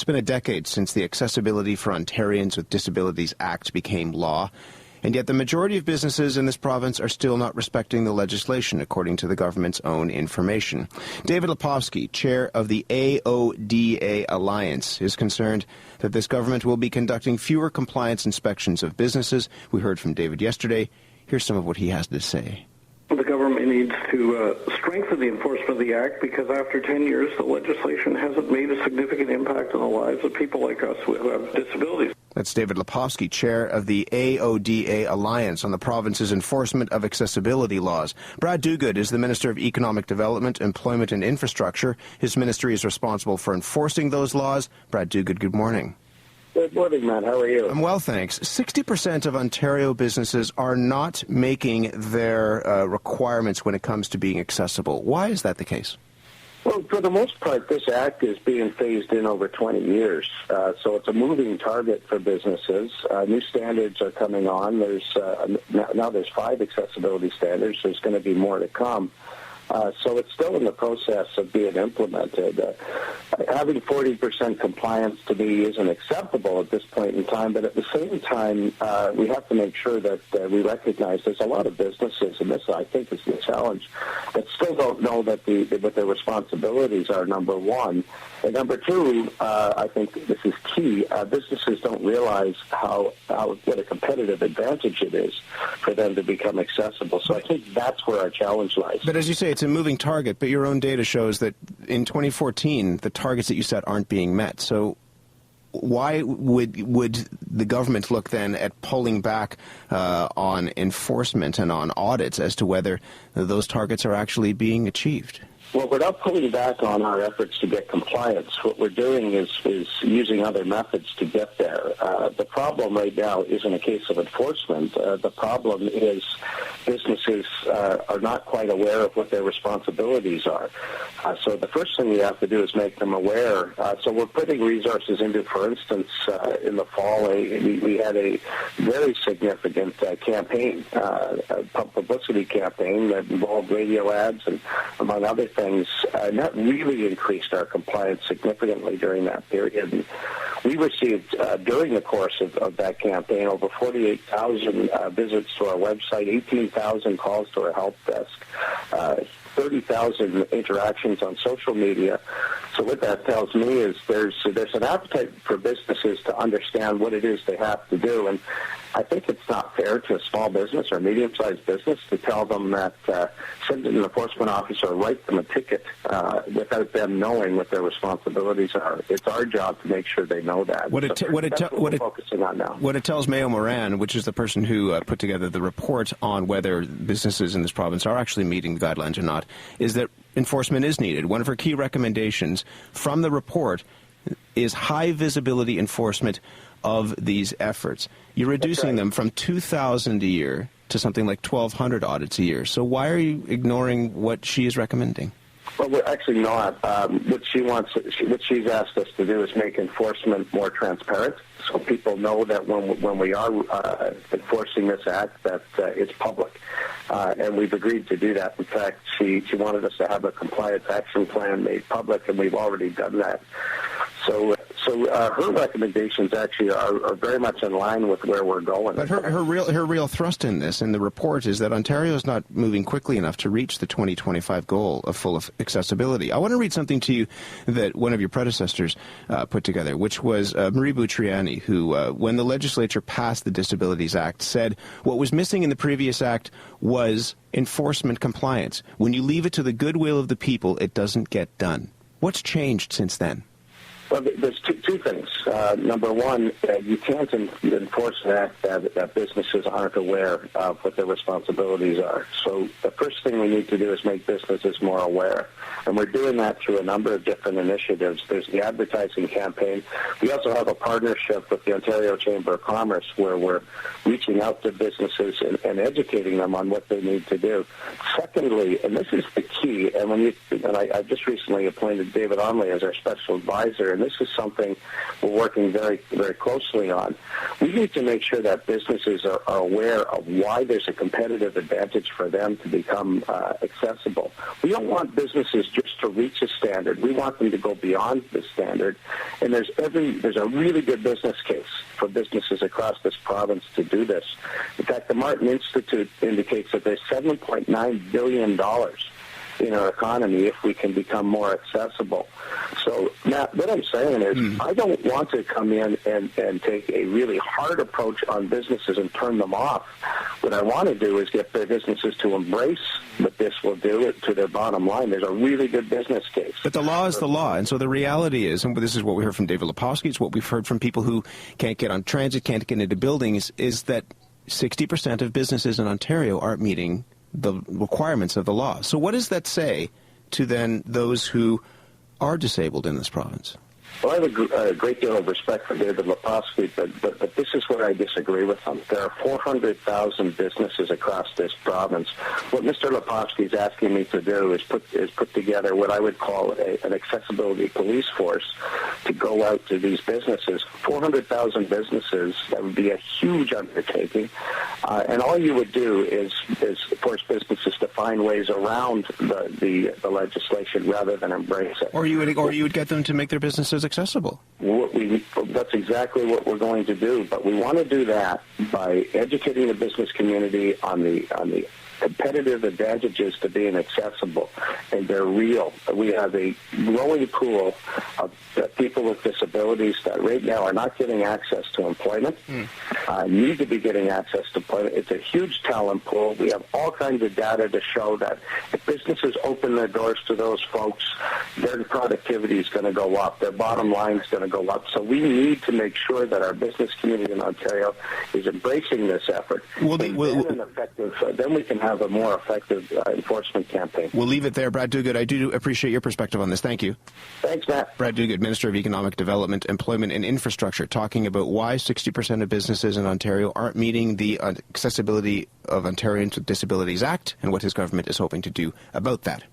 It's been a decade since the Accessibility for Ontarians with Disabilities Act became law, and yet the majority of businesses in this province are still not respecting the legislation, according to the government's own information. David Lepofsky, chair of the AODA Alliance, is concerned that this government will be conducting fewer compliance inspections of businesses. We heard from David yesterday. Here's some of what he has to say. The government needs to strengthen the enforcement of the Act, because after 10 years, the legislation hasn't made a significant impact on the lives of people like us who have disabilities. That's David Lepofsky, chair of the AODA Alliance on the province's enforcement of accessibility laws. Brad Duguid is the Minister of Economic Development, Employment and Infrastructure. His ministry is responsible for enforcing those laws. Brad Duguid, good morning. Good morning, Matt. How are you? I'm well, thanks. 60% of Ontario businesses are not making their requirements when it comes to being accessible. Why is that the case? Well, for the most part, this act is being phased in over 20 years. So it's a moving target for businesses. New standards are coming on. Now there's 5 accessibility standards. There's going to be more to come. So it's still in the process of being implemented. Having 40% compliance to me isn't acceptable at this point in time, but at the same time, we have to make sure that we recognize there's a lot of businesses, and this, I think, is the challenge, that still don't know that what their responsibilities are, number one. And number two, I think this is key, businesses don't realize what a competitive advantage it is for them to become accessible. So I think that's where our challenge lies. But as you say, it's a moving target, but your own data shows that in 2014, the targets that you set aren't being met. So why would the government look then at pulling back on enforcement and on audits as to whether those targets are actually being achieved? Well, we're not pulling back on our efforts to get compliance. What we're doing is using other methods to get there. The problem right now isn't a case of enforcement. The problem is businesses are not quite aware of what their responsibilities are. So the first thing we have to do is make them aware. So we're putting resources into, for instance, in the fall, we had a very significant campaign, a publicity campaign that involved radio ads and, among other things. And that really increased our compliance significantly during that period. And we received, during the course of that campaign, over 48,000 visits to our website, 18,000 calls to our help desk, 30,000 interactions on social media. So what that tells me is there's an appetite for businesses to understand what it is they have to do. And I think it's not fair to a small business or medium-sized business to tell them that send an enforcement officer or write them a ticket without them knowing what their responsibilities are. It's our job to make sure they know that. That's what we're focusing on now. What it tells Mayo Moran, which is the person who put together the report on whether businesses in this province are actually meeting the guidelines or not, is that enforcement is needed. One of her key recommendations from the report is high visibility enforcement of these efforts. You're reducing them from 2,000 a year to something like 1,200 audits a year. So why are you ignoring what she is recommending? Well, we're actually not. What she's asked us to do is make enforcement more transparent, so people know that when we are enforcing this act, that it's public. And we've agreed to do that. In fact, she wanted us to have a compliance action plan made public, and we've already done that. So her recommendations actually are very much in line with where we're going. But her real thrust in this, in the report, is that Ontario is not moving quickly enough to reach the 2025 goal of full accessibility. I want to read something to you that one of your predecessors put together, which was Marie Butriani, who, when the legislature passed the Disabilities Act, said what was missing in the previous act was enforcement compliance. When you leave it to the goodwill of the people, it doesn't get done. What's changed since then? Well, there's two things. Number one, you can't enforce an act that businesses aren't aware of what their responsibilities are. So the first thing we need to do is make businesses more aware. And we're doing that through a number of different initiatives. There's the advertising campaign. We also have a partnership with the Ontario Chamber of Commerce where we're reaching out to businesses and educating them on what they need to do. Secondly, and this is the key, and I just recently appointed David Onley as our special advisor, and this is something we're working very, very closely on. We need to make sure that businesses are aware of why there's a competitive advantage for them to become accessible. We don't want businesses just to reach a standard. We want them to go beyond the standard. And there's a really good business case for businesses across this province to do this. In fact, the Martin Institute indicates that there's $7.9 billion in our economy if we can become more accessible. So, Matt, what I'm saying is I don't want to come in and take a really hard approach on businesses and turn them off. What I want to do is get their businesses to embrace what this will do to their bottom line. There's a really good business case. But the law is the law, and so the reality is, and this is what we heard from David Lepofsky, it's what we've heard from people who can't get on transit, can't get into buildings, is that 60% of businesses in Ontario aren't meeting the requirements of the law. So what does that say to then those who are disabled in this province? Well, I have a great deal of respect for David Lepofsky, but this is where I disagree with him. There are 400,000 businesses across this province. What Mr. Lepofsky is asking me to do is put together what I would call an accessibility police force to go out to these businesses. 400,000 businesses, that would be a huge undertaking. And all you would do is force businesses to find ways around the legislation rather than embrace it. Or you would get them to make their businesses accessible. That's exactly what we're going to do, but we want to do that by educating the business community on the competitive advantages to being accessible, and they're real. We have a growing pool of people with disabilities that right now are not getting access to employment, need to be getting access to employment. It's a huge talent pool. We have all kinds of data to show that if businesses open their doors to those folks, their productivity is going to go up, their bottom line is going to go up. So we need to make sure that our business community in Ontario is embracing this effort. Then we can have a more effective enforcement campaign. We'll leave it there. Brad Duguid, I do appreciate your perspective on this. Thank you. Thanks, Matt. Brad Duguid, Minister of Economic Development, Employment and Infrastructure, talking about why 60% of businesses in Ontario aren't meeting the Accessibility of Ontarians with Disabilities Act and what his government is hoping to do about that.